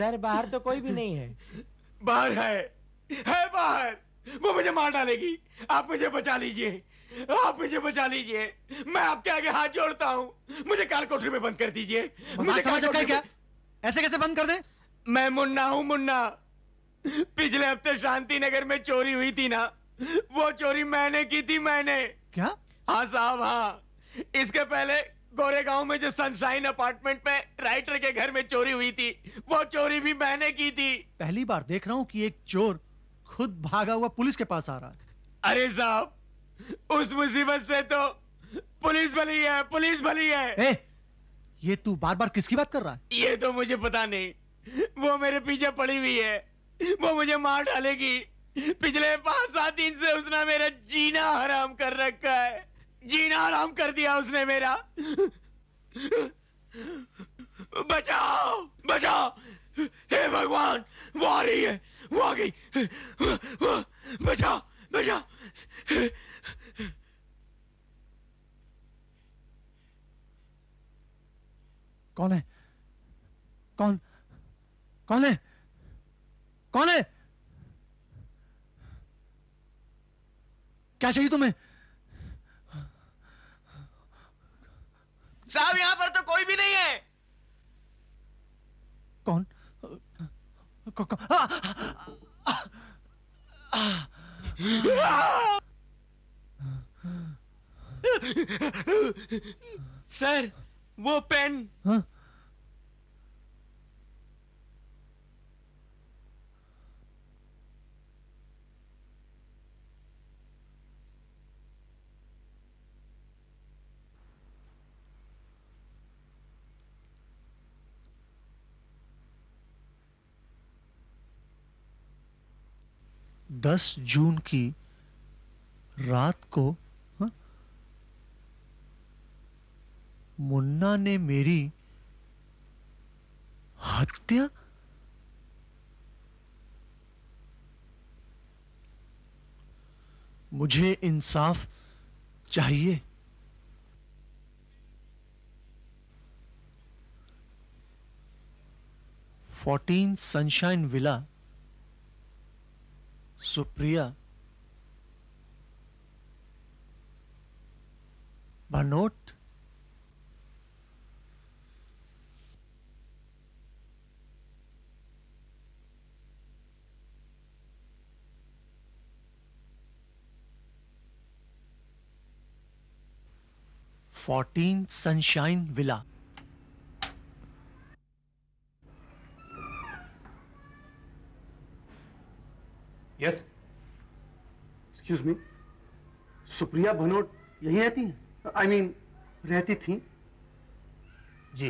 Sir बाहर तो कोई भी नहीं है। बाहर है बाहर। वो मुझे मार डालेगी। आप मुझे बचा लीजिए, आप मुझे बचा लीजिए। मैं आपके आगे हाथ जोड़ता हूँ। मुझे कार कोठरी में बंद कर दीजिए। मुझे समझ सकता है क्या? ऐसे कैसे बंद कर दे? मैं मुन्ना हूँ, मुन्ना। पिछले हफ्ते शांति नगर में चोरी हुई थी ना, वो चोरी मैंने की थी, मैंने। क्या? हाँ साहब, हाँ। इसके पहले गोरेगांव में जो सनशाइन अपार्टमेंट में राइटर के घर में चोरी हुई थी, वो चोरी भी मैंने की थी। पहली बार देख रहा हूं कि एक चोर खुद भागा हुआ पुलिस के पास आ रहा है। अरे साहब, उस मुसीबत से तो पुलिस भली है, पुलिस भली है। ये तू बार बार किसकी बात कर रहा है? ये तो मुझे पता नहीं। वो मेरे पीछे पड़ी हुई है, वो मुझे मार डालेगी। पिछले 5-7 दिन से उसने मेरा जीना हराम कर रखा है। जीना हराम कर दिया उसने मेरा। बचाओ, बचाओ। हे भगवान, वो आ रही है, वो आ गई। बचाओ, बचाओ। कौन है? कौन कौन है? कौन है? क्या चाहिए तुम्हें? साहब, यहां पर तो कोई भी नहीं है। कौन? सर, वो पेन। हाँ? दस जून की रात को मुन्ना ने मेरी हत्या? मुझे इंसाफ चाहिए। Fourteen sunshine villa, Supriya Bhanot. Fourteen sunshine villa. Yes, excuse me, Supriya Bhanot यहीं रहती हैं? आई मीन रहती थी? जी।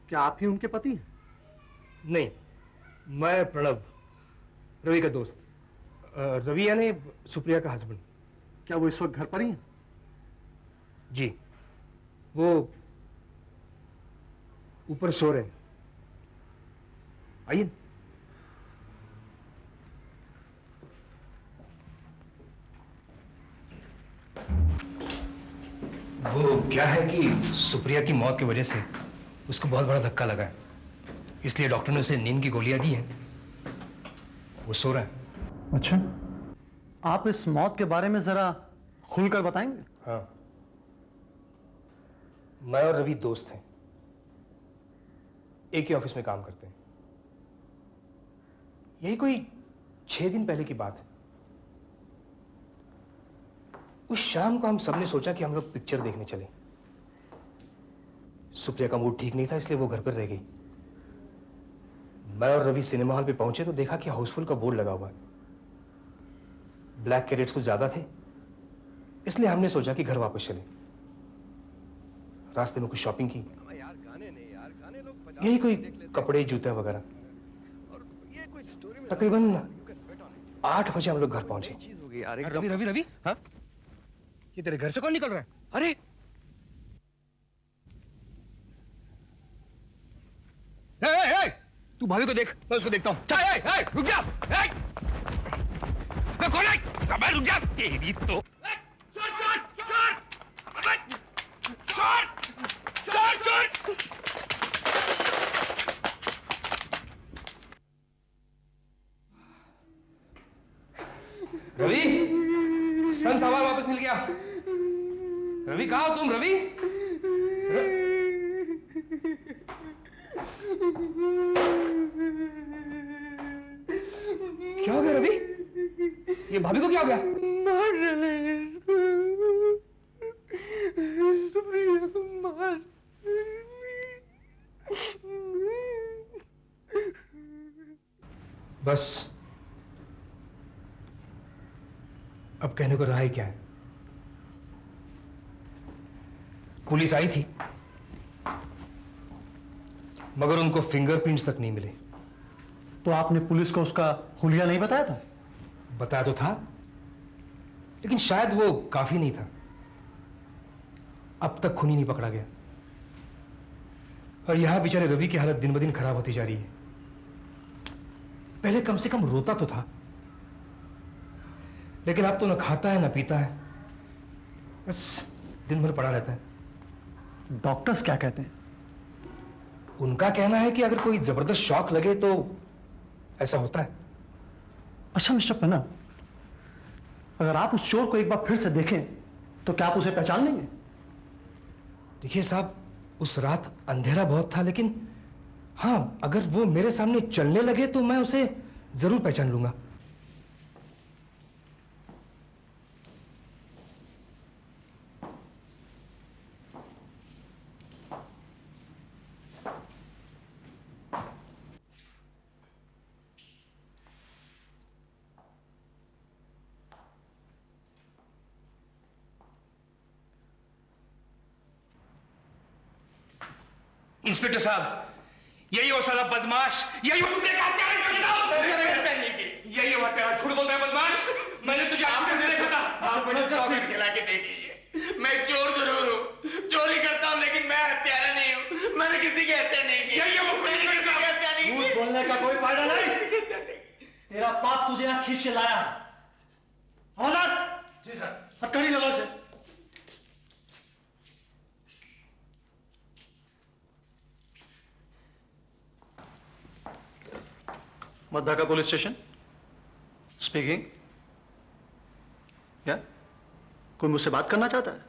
क्या आप ही उनके पति हैं? नहीं, मैं प्रणव, रवि का दोस्त। रवि यानी सुप्रिया का हस्बैंड। क्या वो इस वक्त घर पर ही हैं? जी, वो ऊपर सो रहे हैं। आइए। वो क्या है कि सुप्रिया की मौत की वजह से उसको बहुत बड़ा धक्का लगा है, इसलिए डॉक्टर ने उसे नींद की गोलियां दी हैं। वो सो रहा है। अच्छा, आप इस मौत के बारे में जरा खुलकर बताएंगे? हाँ, मैं और रवि दोस्त हैं, एक ही ऑफिस में काम करते हैं। यही कोई 6 दिन पहले की बात है। उस शाम को हम सबने सोचा कि हम लोग पिक्चर देखने चले। सुप्रिया का मूड ठीक नहीं था, इसलिए वो घर पर रह गई। मैं और रवि सिनेमा हॉल पे पहुंचे तो देखा कि हाउसफुल का बोर्ड लगा हुआ है। ब्लैक के रेट्स कुछ ज्यादा थे, इसलिए हमने सोचा कि घर वापस चले। रास्ते में कुछ शॉपिंग की, यही कोई कपड़े जूते वगैरह। तकरीबन 8 बजे हम लोग घर पहुंचे। रवि रवि रवि, हाँ? ये तेरे घर से कौन निकल रहा है? अरे तू भाभी को देख, मैं उसको देखता हूँ। रुक जा। मैं कौन है? अबे रुक जा। तेरी तो रवि, सन सामान वापस मिल गया। रवि कहाँ हो तुम? रवि, क्या हो गया रवि? ये भाभी को क्या हो गया? मार डाला इसको। सुप्रिया को मार। बस अब कहने को रहा ही क्या है। पुलिस आई थी मगर उनको फिंगरप्रिंट्स तक नहीं मिले। तो आपने पुलिस को उसका हुलिया नहीं बताया था? बताया तो था लेकिन शायद वो काफी नहीं था। अब तक खूनी नहीं पकड़ा गया और यहां बेचारे रवि की हालत दिन ब दिन खराब होती जा रही है। पहले कम से कम रोता तो था लेकिन अब तो न खाता है न पीता है, बस दिन भर पड़ा रहता है। डॉक्टर्स क्या कहते हैं? उनका कहना है कि अगर कोई जबरदस्त शॉक लगे तो ऐसा होता है। अच्छा मिस्टर पन्ना, अगर आप उस चोर को एक बार फिर से देखें तो क्या आप उसे पहचान लेंगे? देखिए साहब, उस रात अंधेरा बहुत था लेकिन हाँ, अगर वो मेरे सामने चलने लगे तो मैं उसे जरूर पहचान लूंगा। इंस्पेक्टर साहब, यही वो साला बदमाश, यही वो सुप्रिया का हत्यारा यही वो हत्यारा। झूठ बोलता है बदमाश। मैंने तुझे एक्सीडेंट से देखा था। आप मुझे सॉकेट खिला के देख लीजिए। मैं चोर जरूर हूँ, चोरी करता हूँ लेकिन मैं हत्यारा नहीं हूँ। मैंने किसी की हत्या नहीं की। यही वो झूठ बोलने का कोई फायदा नहीं। तेरा बाप तुझे यहां खींच के लाया है। हवलदार, जी सर, हथकड़ी लगाओ से। मध्याका पुलिस स्टेशन स्पीकिंग। क्या कोई मुझसे बात करना चाहता है?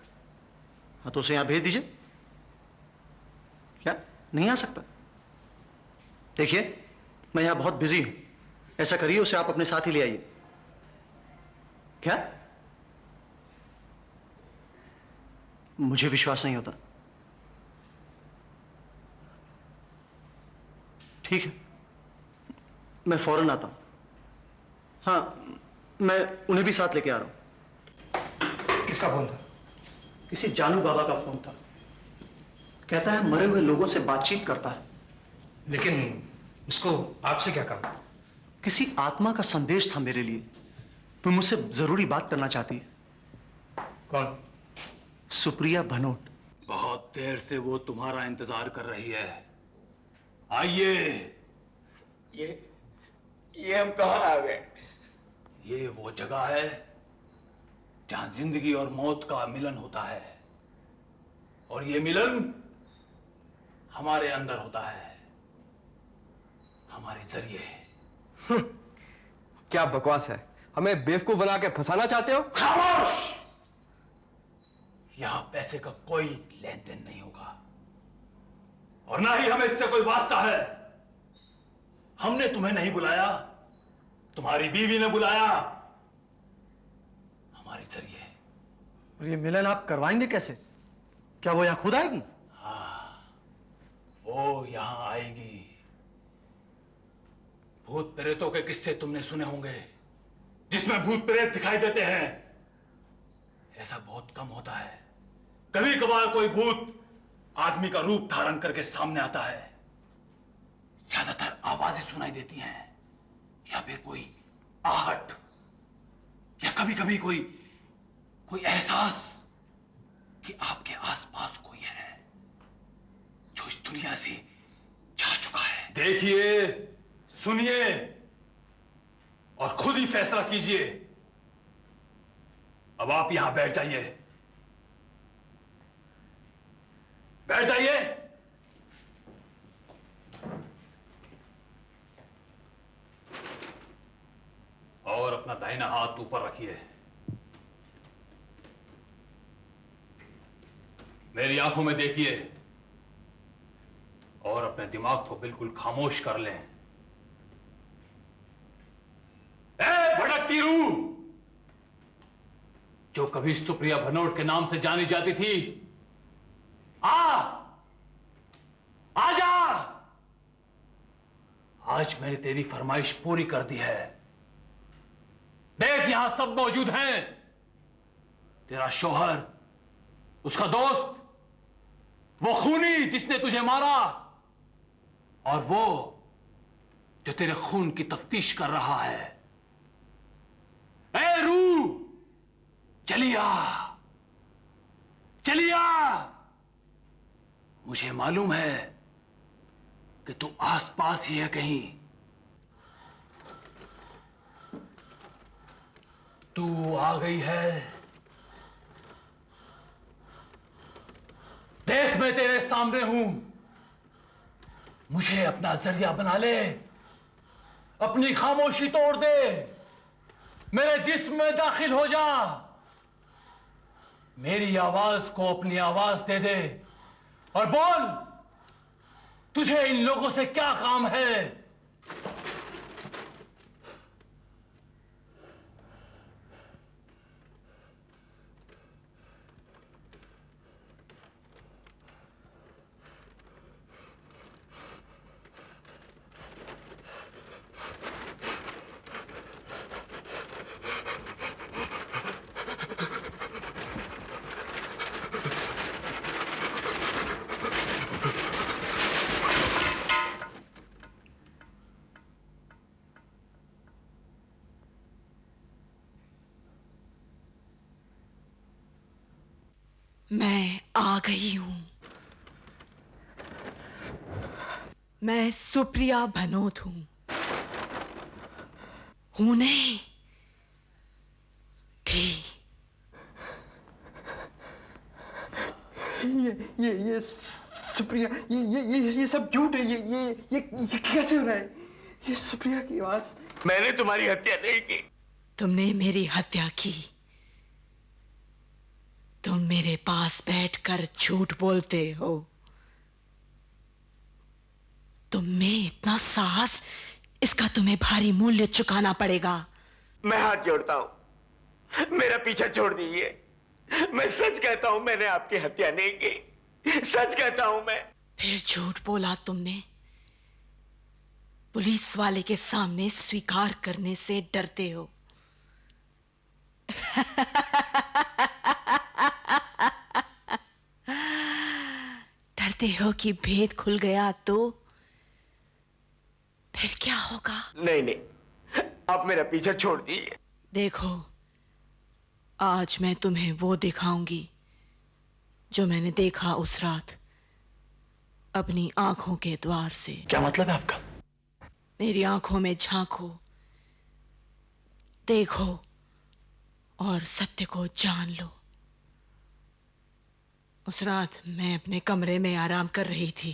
हाँ तो उसे यहां भेज दीजिए। क्या नहीं आ सकता? देखिए मैं यहां बहुत बिजी हूं, ऐसा करिए उसे आप अपने साथ ही ले आइए। क्या? मुझे विश्वास नहीं होता। ठीक है, मैं फौरन आता हूं। हाँ, मैं उन्हें भी साथ लेके आ रहा हूं। किसका फोन था? किसी जानू बाबा का फोन था। कहता है मरे हुए लोगों से बातचीत करता है। लेकिन उसको आपसे क्या काम? किसी आत्मा का संदेश था मेरे लिए। वो मुझसे जरूरी बात करना चाहती है। कौन? सुप्रिया भनोट। बहुत देर से वो तुम्हारा इंतजार कर रही है। आइए। ये हम कहाँ आ गए? ये वो जगह है जहां जिंदगी और मौत का मिलन होता है और ये मिलन हमारे अंदर होता है, हमारे जरिए। क्या बकवास है? हमें बेवकूफ बना के फंसाना चाहते हो? खामोश! यहां पैसे का कोई लेन देन नहीं होगा और ना ही हमें इससे कोई वास्ता है। हमने तुम्हें नहीं बुलाया, तुम्हारी बीवी ने बुलाया, हमारे जरिए। और ये मिलन आप करवाएंगे कैसे? क्या वो यहां खुद आएगी? वो यहां आएगी। भूत प्रेतों के किस्से तुमने सुने होंगे जिसमें भूत प्रेत दिखाई देते हैं। ऐसा बहुत कम होता है। कभी कभार कोई भूत आदमी का रूप धारण करके सामने आता है। ज्यादातर आवाजें सुनाई देती हैं या फिर कोई आहट या कभी कभी कोई एहसास कि आपके आसपास कोई है जो इस दुनिया से जा चुका है। देखिए, सुनिए और खुद ही फैसला कीजिए। अब आप यहां बैठ जाइए, बैठ जाइए। और अपना दाहिना हाथ ऊपर रखिए। मेरी आंखों में देखिए और अपने दिमाग को बिल्कुल खामोश कर लें। ए भटकती रूह, जो कभी सुप्रिया भनोट के नाम से जानी जाती थी, आजा। आज मैंने तेरी फरमाइश पूरी कर दी है। देख, यहां सब मौजूद हैं। तेरा शौहर, उसका दोस्त, वो खूनी जिसने तुझे मारा, और वो जो तेरे खून की तफ्तीश कर रहा है। ए रूह, चलिया, चलिया। मुझे मालूम है कि तू आसपास ही है कहीं। तू आ गई है। देख, मैं तेरे सामने हूं। मुझे अपना जरिया बना ले। अपनी खामोशी तोड़ दे। मेरे जिस्म में दाखिल हो जा। मेरी आवाज को अपनी आवाज दे दे और बोल, तुझे इन लोगों से क्या काम है? मैं आ गई हूं। मैं सुप्रिया भनोट हूं। हूं नहीं, थी। ये सुप्रिया, ये सब झूठ है। ये कैसे हो रहा है? ये सुप्रिया की आवाज। मैंने तुम्हारी हत्या नहीं की। तुमने मेरी हत्या की। तुम मेरे पास बैठकर झूठ बोलते हो। तुम में इतना साहस, इसका तुम्हें भारी मूल्य चुकाना पड़ेगा। मैं हाथ जोड़ता हूं, मेरा पीछा छोड़ दीजिए। मैं सच कहता हूं, मैंने आपकी हत्या नहीं की। सच कहता हूं मैं। फिर झूठ बोला तुमने। पुलिस वाले के सामने स्वीकार करने से डरते हो। डरते हो कि भेद खुल गया तो फिर क्या होगा? नहीं, आप मेरा पीछा छोड़ दीजिए। देखो, आज मैं तुम्हें वो दिखाऊंगी जो मैंने देखा उस रात अपनी आंखों के द्वार से। क्या मतलब है आपका? मेरी आंखों में झांको, देखो और सत्य को जान लो। उस रात मैं अपने कमरे में आराम कर रही थी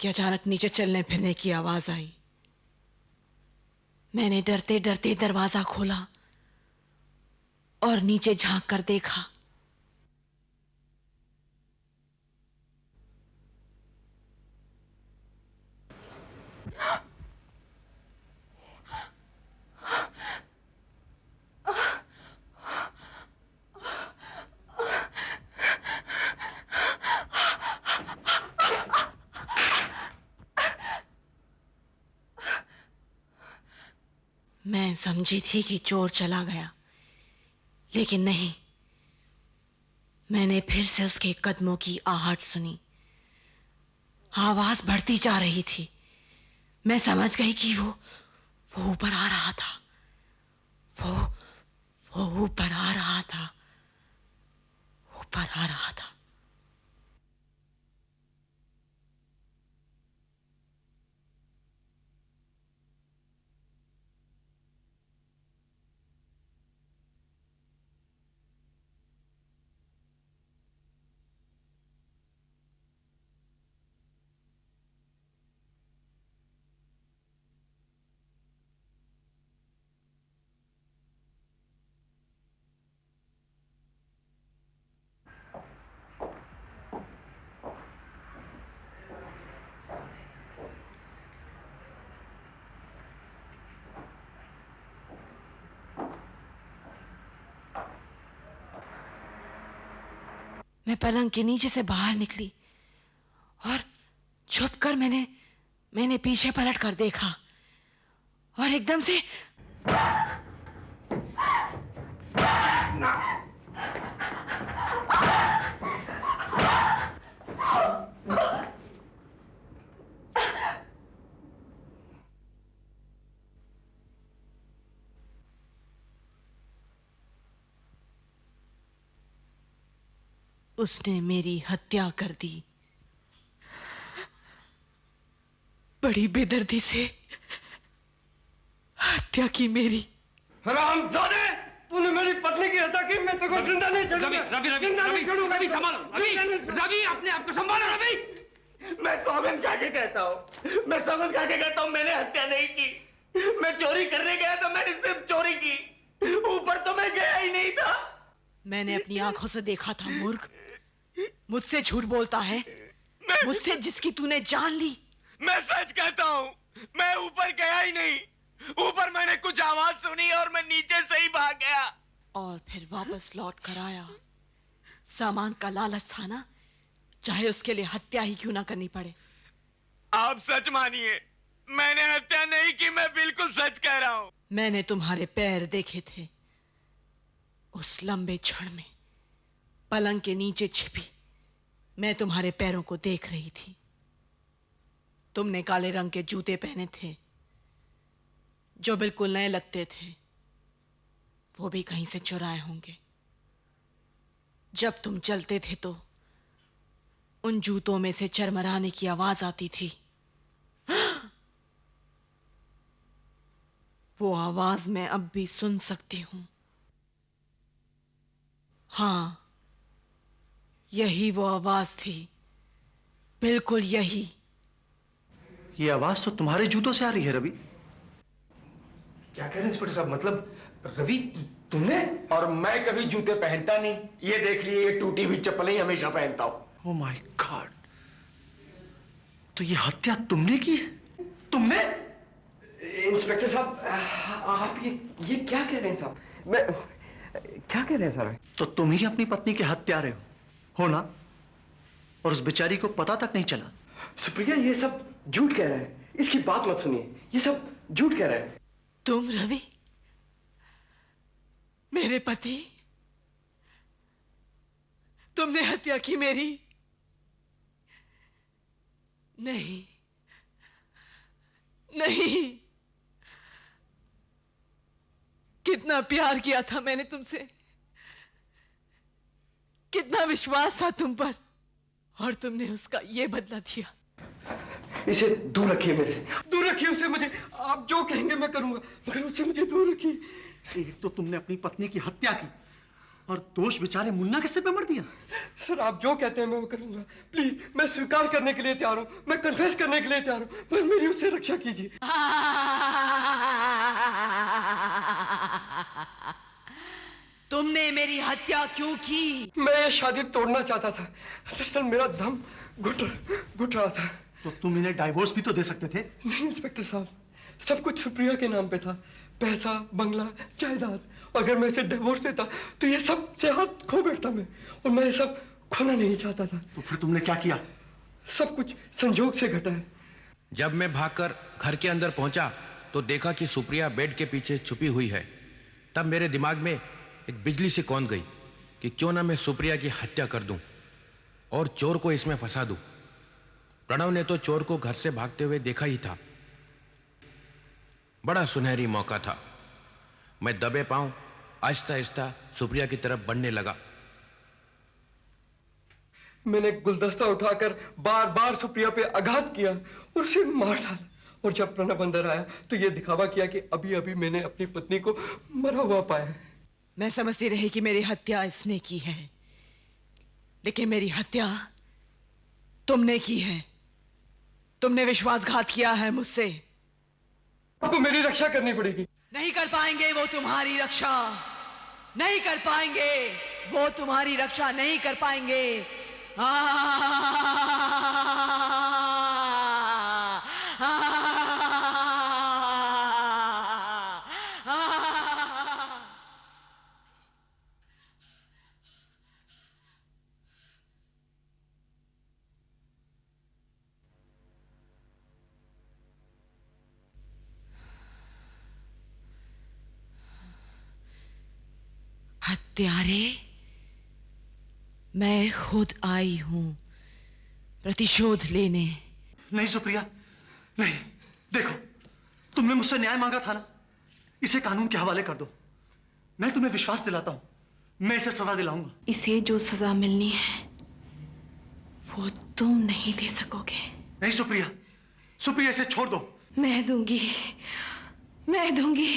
कि अचानक नीचे चलने फिरने की आवाज आई। मैंने डरते डरते दरवाजा खोला और नीचे झांक कर देखा। मैं समझी थी कि चोर चला गया, लेकिन नहीं। मैंने फिर से उसके कदमों की आहट सुनी। आवाज बढ़ती जा रही थी। मैं समझ गई कि वो ऊपर आ रहा था। वो ऊपर आ रहा था। ऊपर आ रहा था। मैं पलंग के नीचे से बाहर निकली और छुपकर मैंने पीछे पलट कर देखा और एकदम से उसने मेरी हत्या कर दी। बड़ी बेदर्दी से हत्या की मेरी। हरामजादे, तूने मेरी पत्नी की हत्या की। मैं तेरे को जिंदा नहीं छोड़ूंगा। रवि संभालो। रवि अपने आप को संभालो। रवि, मैं सौगंध खा के कहता हूँ मैंने हत्या नहीं की। मैं चोरी करने गया था, मैंने सिर्फ चोरी की, ऊपर तो मैं गया ही नहीं था। मैंने अपनी आंखों से देखा था। मूर्ख, मुझसे झूठ बोलता है, मुझसे जिसकी तूने जान ली। मैं सच कहता हूँ, मैं ऊपर गया ही नहीं। ऊपर मैंने कुछ आवाज सुनी और मैं नीचे से ही भाग गया और फिर वापस लौट कर आया। सामान का लालच था ना, चाहे उसके लिए हत्या ही क्यों ना करनी पड़े। आप सच मानिए, मैंने हत्या नहीं की। मैं बिल्कुल सच कह रहा हूँ। मैंने तुम्हारे पैर देखे थे उस लंबे क्षण में। पलंग के नीचे छिपी मैं तुम्हारे पैरों को देख रही थी। तुमने काले रंग के जूते पहने थे जो बिल्कुल नए लगते थे। वो भी कहीं से चुराए होंगे। जब तुम चलते थे तो उन जूतों में से चरमराने की आवाज आती थी। वो आवाज मैं अब भी सुन सकती हूं। हां, यही वो आवाज थी, बिल्कुल यही। ये आवाज तो तुम्हारे जूतों से आ रही है रवि। क्या कह रहे हैं इंस्पेक्टर साहब? मतलब रवि, तुमने? और मैं कभी जूते पहनता नहीं। ये देख लिए, ये टूटी हुई चप्पलें ही हमेशा पहनता हूं। ओह माय गॉड, तो ये हत्या तुमने की है? तुमने? इंस्पेक्टर साहब, आप ये क्या कह रहे हैं साहब? मैं क्या कह रहे हैं सर? तो तुम ही अपनी पत्नी के हत्यारे हो ना? और उस बेचारी को पता तक नहीं चला। सुप्रिया ये सब झूठ कह रहा है। इसकी बात मत सुनिए, ये सब झूठ कह रहा है। तुम रवि, मेरे पति, तुमने हत्या की मेरी? नहीं नहीं, कितना प्यार किया था मैंने तुमसे, कितना विश्वास था तुम पर, और तुमने उसका ये बदला दिया। इसे दूर रखिए मेरे से। दूर रखिए उसे। मुझे आप जो कहेंगे मैं करूंगा, मगर उससे मुझे दूर रखिए। एक तो तुमने अपनी पत्नी की हत्या की और दोष बेचारे मुन्ना के सिर पे मर दिया। सर आप जो कहते हैं मैं वो करूंगा। प्लीज, मैं स्वीकार करने के लिए तैयार हूं, मैं कन्फेस करने के लिए तैयार हूं, पर मेरी उससे रक्षा कीजिए। तुमने मेरी हत्या क्यों की? मैं ये शादी तोड़ना चाहता था। दरअसल मेरा दम घुट रहा था। तो तुम इन्हें डाइवोर्स भी तो दे सकते थे। नहीं इंस्पेक्टर साहब, सब कुछ सुप्रिया के नाम पे था। पैसा, बंगला, जायदाद। अगर मैं इसे डिवोर्स देता तो ये सब से हाथ खो बैठता मैं, और मैं ये सब खोना नहीं चाहता था। तो फिर तुमने क्या किया? सब कुछ संजोग से घटा है। जब मैं भागकर घर के अंदर पहुंचा तो देखा कि सुप्रिया बेड के पीछे छुपी हुई है। तब मेरे दिमाग में एक बिजली सी कौंध गई कि क्यों ना मैं सुप्रिया की हत्या कर दूं और चोर को इसमें फंसा दूं। प्रणव ने तो चोर को घर से भागते हुए देखा ही था। बड़ा सुनहरी मौका था। मैं दबे पांव आहिस्ता आहिस्ता सुप्रिया की तरफ बढ़ने लगा। मैंने गुलदस्ता उठाकर बार बार सुप्रिया पे आघात किया और उसे मार डाला। और जब प्रणव अंदर आया तो ये दिखावा किया कि अभी अभी मैंने अपनी पत्नी को मरा हुआ पाया है। मैं समझती रही कि मेरी हत्या इसने की है, लेकिन मेरी हत्या तुमने की है। तुमने विश्वासघात किया है मुझसे। आपको मेरी रक्षा करनी पड़ेगी। नहीं कर पाएंगे वो तुम्हारी रक्षा, नहीं कर paएंगे वो तुम्हारी रक्षा, नहीं कर पाएंगे। हत्यारे, मैं खुद आई हूं प्रतिशोध लेने। नहीं सुप्रिया, नहीं। देखो, तुमने मुझसे न्याय मांगा था ना, इसे कानून के हवाले कर दो। मैं तुम्हें विश्वास दिलाता हूं, मैं इसे सजा दिलाऊंगा। इसे जो सजा मिलनी है वो तुम नहीं दे सकोगे। नहीं सुप्रिया, सुप्रिया इसे छोड़ दो। मैं दूंगी, मैं दूंगी।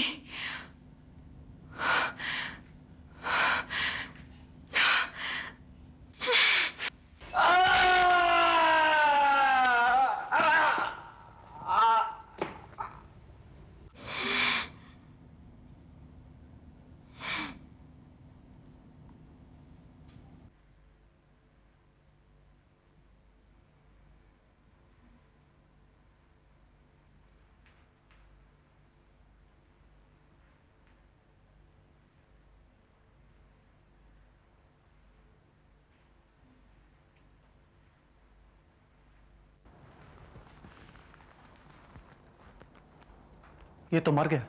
ये तो मर गया।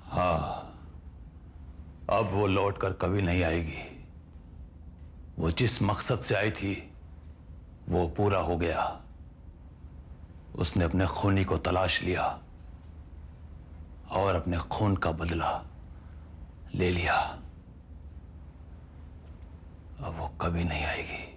हाँ, अब वो लौट कर कभी नहीं आएगी। वो जिस मकसद से आई थी वो पूरा हो गया। उसने अपने खूनी को तलाश लिया और अपने खून का बदला ले लिया। अब वो कभी नहीं आएगी।